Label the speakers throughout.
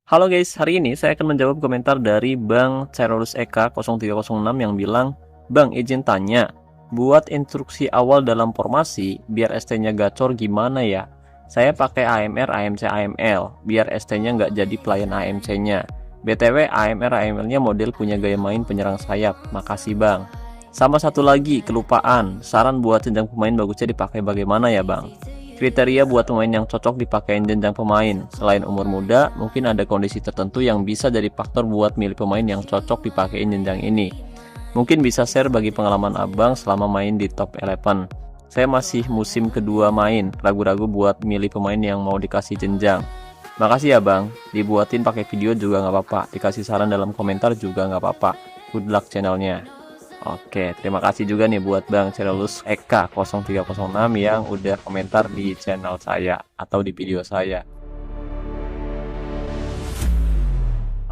Speaker 1: Halo guys, hari ini saya akan menjawab komentar dari Bang Cerulus Eka 0306 yang bilang, "Bang, izin tanya, buat instruksi awal dalam formasi biar ST-nya gacor gimana ya? Saya pakai AMR, AMC, AML, biar ST-nya nggak jadi pelayan AMC-nya. BTW AMR, AML-nya model punya gaya main penyerang sayap. Makasih Bang. Sama satu lagi, kelupaan. Saran buat jenjang pemain bagusnya dipakai bagaimana ya Bang? Kriteria buat pemain yang cocok dipakai jenjang pemain. Selain umur muda, mungkin ada kondisi tertentu yang bisa jadi faktor buat milih pemain yang cocok dipakai jenjang ini. Mungkin bisa share bagi pengalaman abang selama main di top 11. Saya masih musim kedua main, ragu-ragu buat milih pemain yang mau dikasih jenjang. Makasih ya bang, dibuatin pakai video juga nggak apa-apa, dikasih saran dalam komentar juga nggak apa-apa. Good luck channelnya. Oke, terima kasih juga nih buat Bang Cerulus Eka 0306 yang udah komentar di channel saya atau di video saya.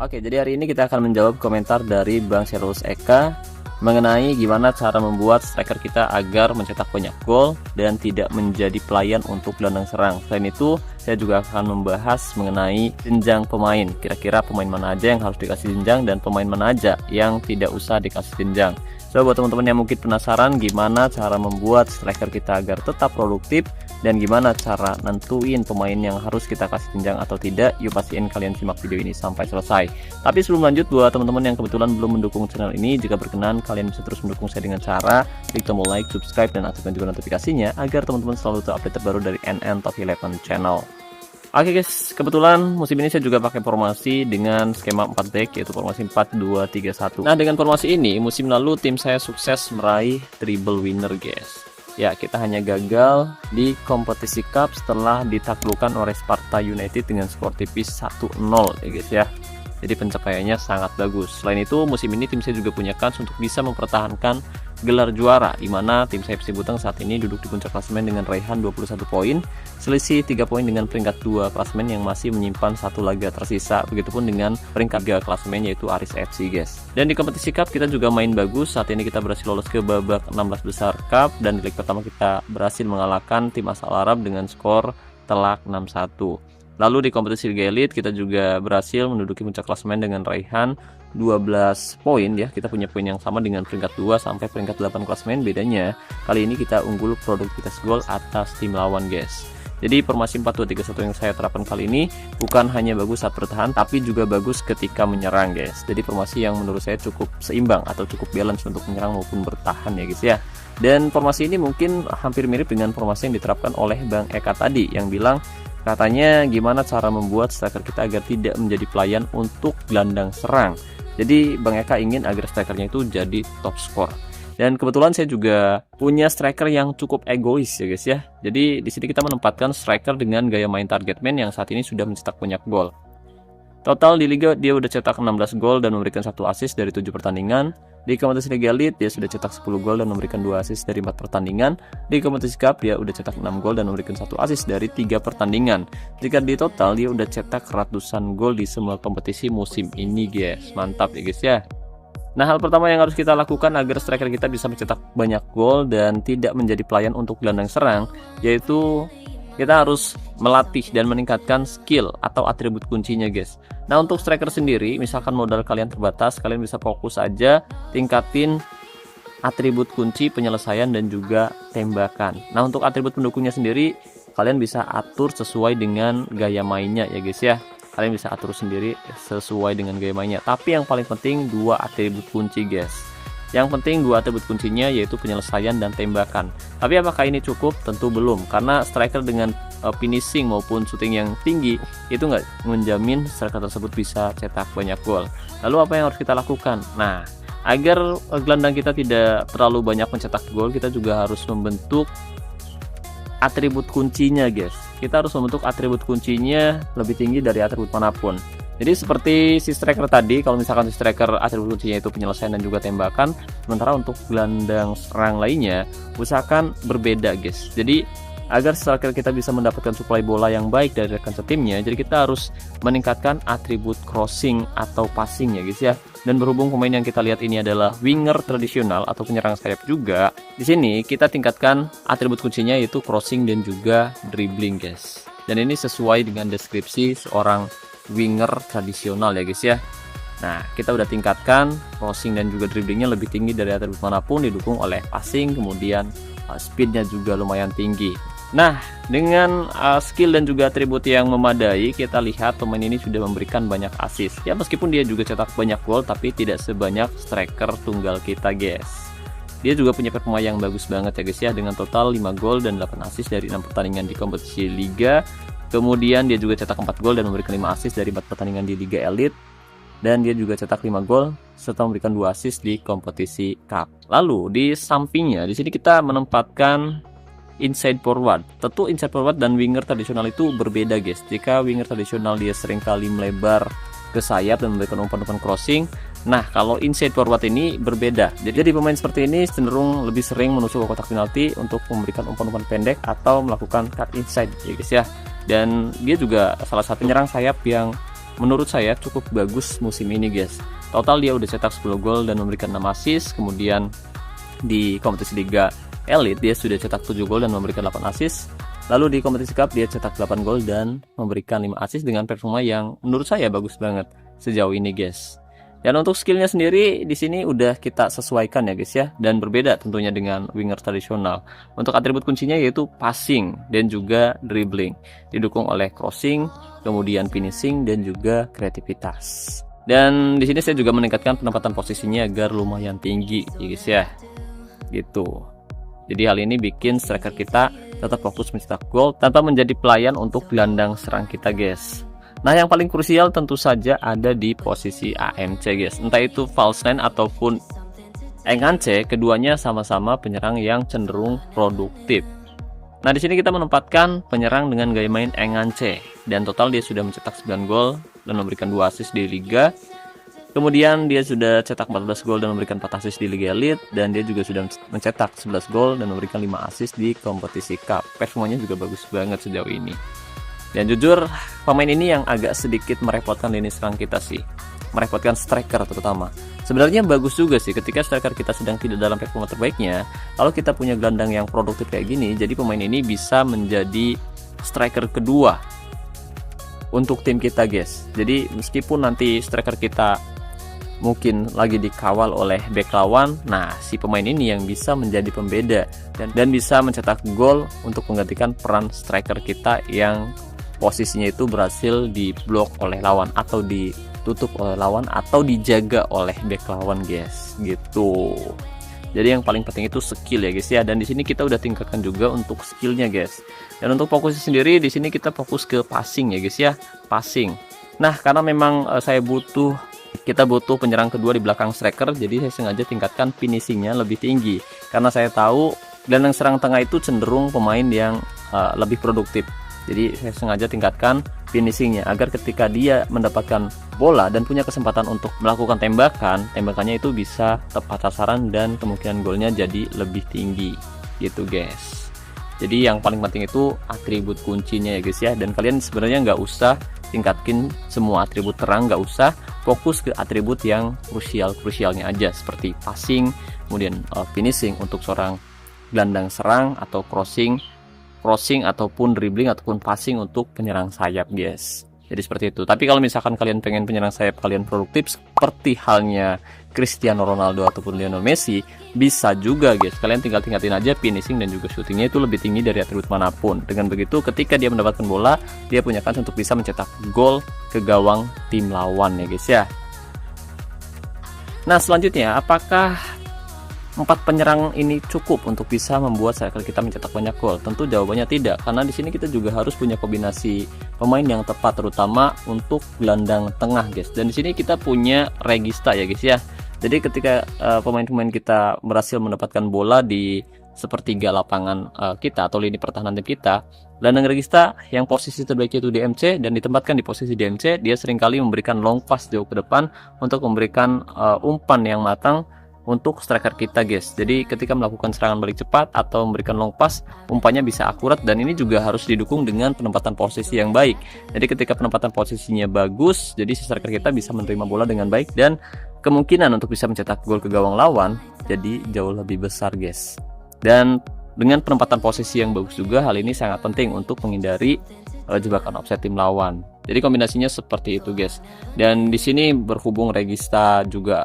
Speaker 1: Oke, jadi hari ini kita akan menjawab komentar dari Bang Cerulus Eka mengenai gimana cara membuat striker kita agar mencetak banyak gol dan tidak menjadi pelayan untuk gelandang serang. Selain itu, saya juga akan membahas mengenai jenjang pemain. Kira-kira pemain mana aja yang harus dikasih jenjang dan pemain mana aja yang tidak usah dikasih jenjang. So, buat teman-teman yang mungkin penasaran gimana cara membuat striker kita agar tetap produktif dan gimana cara nentuin pemain yang harus kita kasih jenjang atau tidak, yuk pastiin kalian simak video ini sampai selesai. Tapi sebelum lanjut, buat teman-teman yang kebetulan belum mendukung channel ini, jika berkenan kalian bisa terus mendukung saya dengan cara klik tombol like, subscribe, dan aktifkan juga notifikasinya agar teman-teman selalu tahu update terbaru dari NN Top 11 channel. Oke guys, kebetulan musim ini saya juga pakai formasi dengan skema 4 back, yaitu formasi 4-2-3-1. Nah, dengan formasi ini musim lalu tim saya sukses meraih treble winner guys. Ya, kita hanya gagal di kompetisi cup setelah ditaklukkan oleh Sparta United dengan skor tipis 1-0 ya guys ya. Jadi pencapaiannya sangat bagus. Selain itu, musim ini tim saya juga punya kans untuk bisa mempertahankan gelar juara, di mana tim saya FC Buteng saat ini duduk di puncak klasemen dengan raihan 21 poin, selisih 3 poin dengan peringkat 2 klasemen yang masih menyimpan satu laga tersisa. Begitupun dengan peringkat 3 klasemen yaitu Aris FC guys. Dan di kompetisi cup kita juga main bagus. Saat ini kita berhasil lolos ke babak 16 besar cup, dan di leg pertama kita berhasil mengalahkan tim asal Arab dengan skor telak 6-1. Lalu di kompetisi Liga Elite kita juga berhasil menduduki puncak klasemen dengan raihan 12 poin ya. Kita punya poin yang sama dengan peringkat 2 sampai peringkat 8 klasemen. Bedanya kali ini kita unggul produktivitas gol atas tim lawan guys. Jadi formasi 4-2-3-1 yang saya terapkan kali ini bukan hanya bagus saat bertahan, tapi juga bagus ketika menyerang guys. Jadi formasi yang menurut saya cukup seimbang atau cukup balance untuk menyerang maupun bertahan ya guys ya. Dan formasi ini mungkin hampir mirip dengan formasi yang diterapkan oleh Bang Eka tadi, yang bilang katanya gimana cara membuat striker kita agar tidak menjadi pelayan untuk gelandang serang. Jadi Bang Eka ingin agar strikernya itu jadi top skor. Dan kebetulan saya juga punya striker yang cukup egois ya guys ya. Jadi di sini kita menempatkan striker dengan gaya main target man yang saat ini sudah mencetak banyak gol. Total di liga dia udah cetak 16 gol dan memberikan 1 assist dari 7 pertandingan. Di kompetisi Liga Elite dia sudah cetak 10 gol dan memberikan 2 assist dari 4 pertandingan. Di kompetisi Cup dia udah cetak 6 gol dan memberikan 1 assist dari 3 pertandingan. Jika di total dia udah cetak ratusan gol di semua kompetisi musim ini guys. Mantap ya guys ya. Nah, hal pertama yang harus kita lakukan agar striker kita bisa mencetak banyak gol dan tidak menjadi pelayan untuk gelandang serang, yaitu kita harus melatih dan meningkatkan skill atau atribut kuncinya guys. Nah, untuk striker sendiri, misalkan modal kalian terbatas, kalian bisa fokus aja tingkatin atribut kunci penyelesaian dan juga tembakan. Nah, untuk atribut pendukungnya sendiri, kalian bisa atur sesuai dengan gaya mainnya ya guys ya. Kalian bisa atur sendiri sesuai dengan gaya mainnya. Tapi yang paling penting 2 atribut kunci guys. Yang penting 2 atribut kuncinya yaitu penyelesaian dan tembakan. Tapi apakah ini cukup? Tentu belum, karena striker dengan finishing maupun shooting yang tinggi itu nggak menjamin striker tersebut bisa cetak banyak gol. Lalu apa yang harus kita lakukan? Nah, agar gelandang kita tidak terlalu banyak mencetak gol, kita juga harus membentuk atribut kuncinya guys. Kita harus membentuk atribut kuncinya lebih tinggi dari atribut manapun. Jadi seperti si striker tadi, kalau misalkan si striker atribut kuncinya itu penyelesaian dan juga tembakan, sementara untuk gelandang serang lainnya usahakan berbeda guys. Jadi agar striker kita bisa mendapatkan suplai bola yang baik dari rekan setimnya, jadi kita harus meningkatkan atribut crossing atau passing ya guys ya. Dan berhubung pemain yang kita lihat ini adalah winger tradisional atau penyerang sayap juga, di sini kita tingkatkan atribut kuncinya yaitu crossing dan juga dribbling guys. Dan ini sesuai dengan deskripsi seorang winger tradisional ya guys ya. Nah, kita udah tingkatkan crossing dan juga dribblingnya lebih tinggi dari atribut manapun, didukung oleh passing, kemudian speednya juga lumayan tinggi. Nah, dengan skill dan juga atribut yang memadai, kita lihat pemain ini sudah memberikan banyak assist. Ya, meskipun dia juga cetak banyak gol, tapi tidak sebanyak striker tunggal kita guys. Dia juga punya performa yang bagus banget ya guys ya, dengan total 5 gol dan 8 assist dari 6 pertandingan di kompetisi Liga. Kemudian dia juga cetak 4 gol dan memberikan 5 assist dari 4 pertandingan di Liga Elite. Dan dia juga cetak 5 gol serta memberikan 2 assist di kompetisi Cup. Lalu di sampingnya di sini kita menempatkan inside forward. Tentu inside forward dan winger tradisional itu berbeda guys. Jika winger tradisional dia seringkali melebar ke sayap dan memberikan umpan-umpan crossing. Nah, kalau inside forward ini berbeda. Jadi pemain seperti ini cenderung lebih sering menusuk ke kotak penalti untuk memberikan umpan-umpan pendek atau melakukan cut inside ya guys ya. Dan dia juga salah satu penyerang sayap yang menurut saya cukup bagus musim ini guys. Total dia udah cetak 10 gol dan memberikan 6 assist. Kemudian di kompetisi Liga Elite dia sudah cetak 7 gol dan memberikan 8 assist. Lalu di kompetisi Cup dia cetak 8 gol dan memberikan 5 assist dengan performa yang menurut saya bagus banget sejauh ini guys. Dan untuk skillnya sendiri di sini udah kita sesuaikan ya guys ya, dan berbeda tentunya dengan winger tradisional. Untuk atribut kuncinya yaitu passing dan juga dribbling, didukung oleh crossing, kemudian finishing dan juga kreativitas. Dan di sini saya juga meningkatkan penempatan posisinya agar lumayan tinggi ya guys ya. Gitu. Jadi hal ini bikin striker kita tetap fokus mencetak gol tanpa menjadi pelayan untuk gelandang serang kita guys. Nah, yang paling krusial tentu saja ada di posisi AMC guys. Entah itu false nine ataupun engance, keduanya sama-sama penyerang yang cenderung produktif. Nah, di sini kita menempatkan penyerang dengan gaya main engance dan total dia sudah mencetak 9 gol dan memberikan 2 assist di Liga. Kemudian dia sudah cetak 14 gol dan memberikan 4 assist di Liga Elite, dan dia juga sudah mencetak 11 gol dan memberikan 5 assist di kompetisi Cup. Performanya juga bagus banget sejauh ini. Dan jujur, pemain ini yang agak sedikit merepotkan lini serang kita sih. Merepotkan striker terutama. Sebenarnya bagus juga sih ketika striker kita sedang tidak dalam performa terbaiknya. Kalau kita punya gelandang yang produktif kayak gini, jadi pemain ini bisa menjadi striker kedua untuk tim kita guys. Jadi meskipun nanti striker kita mungkin lagi dikawal oleh back lawan, nah si pemain ini yang bisa menjadi pembeda dan bisa mencetak gol untuk menggantikan peran striker kita yang posisinya itu berhasil diblok oleh lawan atau ditutup oleh lawan atau dijaga oleh back lawan guys, gitu. Jadi yang paling penting itu skill ya guys ya, dan di sini kita udah tingkatkan juga untuk skillnya guys. Dan untuk fokusnya sendiri di sini kita fokus ke passing ya guys ya, passing. Nah, karena memang kita butuh penyerang kedua di belakang striker, jadi saya sengaja tingkatkan finishingnya lebih tinggi karena saya tahu gelandang serang tengah itu cenderung pemain yang lebih produktif. Jadi saya sengaja tingkatkan finishingnya agar ketika dia mendapatkan bola dan punya kesempatan untuk melakukan tembakannya itu bisa tepat sasaran dan kemungkinan golnya jadi lebih tinggi gitu guys. Jadi yang paling penting itu atribut kuncinya ya guys ya, dan kalian sebenarnya nggak usah tingkatin semua atribut terang, nggak usah, fokus ke atribut yang krusialnya aja seperti passing, kemudian finishing untuk seorang gelandang serang, atau crossing ataupun dribbling ataupun passing untuk penyerang sayap guys. Jadi seperti itu. Tapi kalau misalkan kalian pengen penyerang sayap kalian produktif seperti halnya Cristiano Ronaldo ataupun Lionel Messi, bisa juga guys. Kalian tinggal tingkatin aja finishing dan juga shootingnya itu lebih tinggi dari atribut manapun. Dengan begitu ketika dia mendapatkan bola, dia punya kans untuk bisa mencetak gol ke gawang tim lawan ya guys ya. Nah, selanjutnya apakah 4 penyerang ini cukup untuk bisa membuat striker kita mencetak banyak gol? Tentu jawabannya tidak, karena di sini kita juga harus punya kombinasi pemain yang tepat, terutama untuk gelandang tengah guys. Dan di sini kita punya regista ya guys ya. Jadi ketika pemain-pemain kita berhasil mendapatkan bola di sepertiga lapangan kita atau lini pertahanan kita, gelandang regista yang posisi terbaiknya itu DMC dan ditempatkan di posisi DMC, dia seringkali memberikan long pass jauh ke depan untuk memberikan umpan yang matang untuk striker kita guys. Jadi ketika melakukan serangan balik cepat atau memberikan long pass, umpannya bisa akurat, dan ini juga harus didukung dengan penempatan posisi yang baik. Jadi ketika penempatan posisinya bagus, jadi si striker kita bisa menerima bola dengan baik dan kemungkinan untuk bisa mencetak gol ke gawang lawan jadi jauh lebih besar guys. Dan dengan penempatan posisi yang bagus juga, hal ini sangat penting untuk menghindari jebakan offside tim lawan. Jadi kombinasinya seperti itu guys. Dan di sini berhubung Regista juga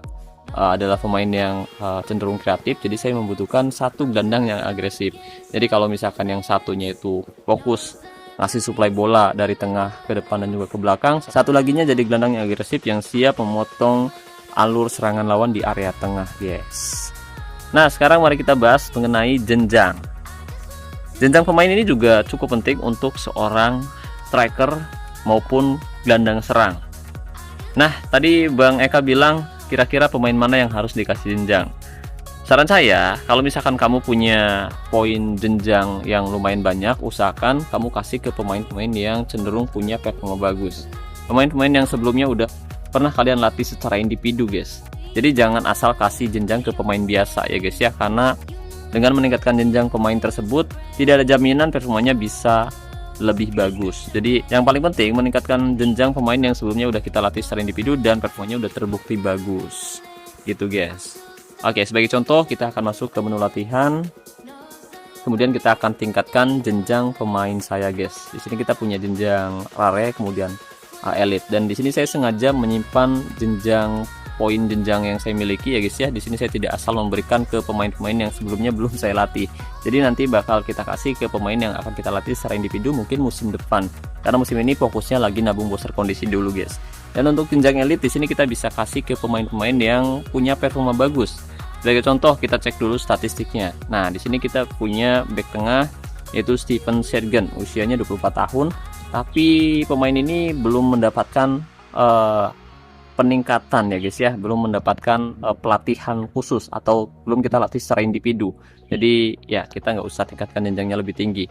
Speaker 1: adalah pemain yang cenderung kreatif, jadi saya membutuhkan satu gelandang yang agresif. Jadi kalau misalkan yang satunya itu fokus ngasih suplai bola dari tengah ke depan dan juga ke belakang, satu laginya jadi gelandang yang agresif yang siap memotong alur serangan lawan di area tengah guys. Nah sekarang mari kita bahas mengenai jenjang. Jenjang pemain ini juga cukup penting untuk seorang striker maupun gelandang serang. Nah tadi Bang Eka bilang kira-kira pemain mana yang harus dikasih jenjang. Saran saya, kalau misalkan kamu punya poin jenjang yang lumayan banyak, usahakan kamu kasih ke pemain-pemain yang cenderung punya performa bagus. Pemain-pemain yang sebelumnya udah pernah kalian latih secara individu guys. Jadi jangan asal kasih jenjang ke pemain biasa ya guys ya, karena dengan meningkatkan jenjang pemain tersebut tidak ada jaminan performanya bisa lebih bagus. Jadi yang paling penting meningkatkan jenjang pemain yang sebelumnya udah kita latih secara individu dan performanya udah terbukti bagus. Gitu guys. Oke, sebagai contoh kita akan masuk ke menu latihan. Kemudian kita akan tingkatkan jenjang pemain saya, guys. Di sini kita punya jenjang rare, kemudian elite. Dan di sini saya sengaja menyimpan jenjang poin jenjang yang saya miliki ya, guys ya. Di sini saya tidak asal memberikan ke pemain-pemain yang sebelumnya belum saya latih. Jadi nanti bakal kita kasih ke pemain yang akan kita latih secara individu mungkin musim depan. Karena musim ini fokusnya lagi nabung booster kondisi dulu, guys. Dan untuk jenjang elite di sini kita bisa kasih ke pemain-pemain yang punya performa bagus. Sebagai contoh kita cek dulu statistiknya. Nah, di sini kita punya back tengah yaitu Steven Shergen, usianya 24 tahun, tapi pemain ini belum mendapatkan peningkatan ya guys ya, belum mendapatkan pelatihan khusus atau belum kita latih secara individu. Jadi ya kita nggak usah tingkatkan jenjangnya lebih tinggi.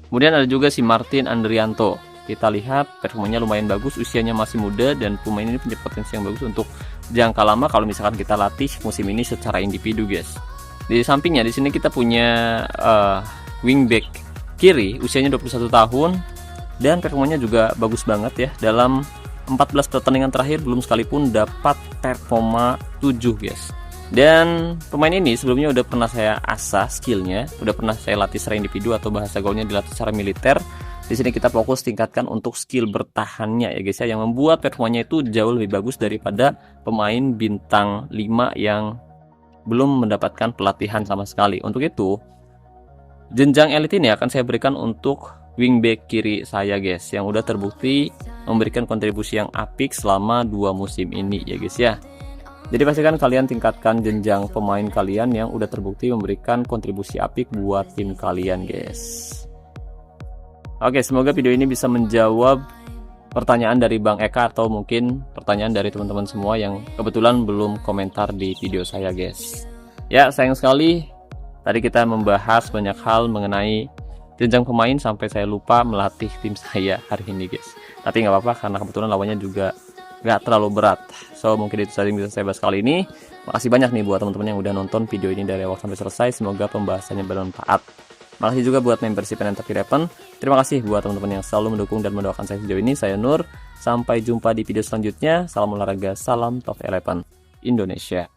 Speaker 1: Kemudian ada juga si Martin Andrianto. Kita lihat performanya lumayan bagus, usianya masih muda dan pemain ini punya potensi yang bagus untuk jangka lama kalau misalkan kita latih musim ini secara individu guys. Di sampingnya di sini kita punya wingback kiri, usianya 21 tahun dan performanya juga bagus banget ya. Dalam 14 pertandingan terakhir belum sekalipun dapat performa 7 guys. Dan pemain ini sebelumnya udah pernah saya asah skillnya, udah pernah saya latih secara individu atau bahasa gaulnya dilatih secara militer. Di sini kita fokus tingkatkan untuk skill bertahannya ya guys ya, yang membuat performanya itu jauh lebih bagus daripada pemain bintang 5 yang belum mendapatkan pelatihan sama sekali. Untuk itu jenjang elite ini akan saya berikan untuk wingback kiri saya guys, yang udah terbukti memberikan kontribusi yang apik selama 2 musim ini ya guys ya. Jadi pastikan kalian tingkatkan jenjang pemain kalian yang udah terbukti memberikan kontribusi apik buat tim kalian guys. Oke, semoga video ini bisa menjawab pertanyaan dari Bang Eka atau mungkin pertanyaan dari teman-teman semua yang kebetulan belum komentar di video saya guys. Ya, sayang sekali tadi kita membahas banyak hal mengenai jenjang pemain sampai saya lupa melatih tim saya hari ini guys. Tapi nggak apa-apa karena kebetulan lawannya juga nggak terlalu berat. So mungkin itu saja yang bisa saya bahas kali ini. Makasih banyak nih buat teman-teman yang udah nonton video ini dari awal sampai selesai. Semoga pembahasannya bermanfaat. Makasih juga buat membership Entropy Raven. Terima kasih buat teman-teman yang selalu mendukung dan mendoakan saya sejauh ini. Saya Nur. Sampai jumpa di video selanjutnya. Salam olahraga, salam Top 11 Indonesia.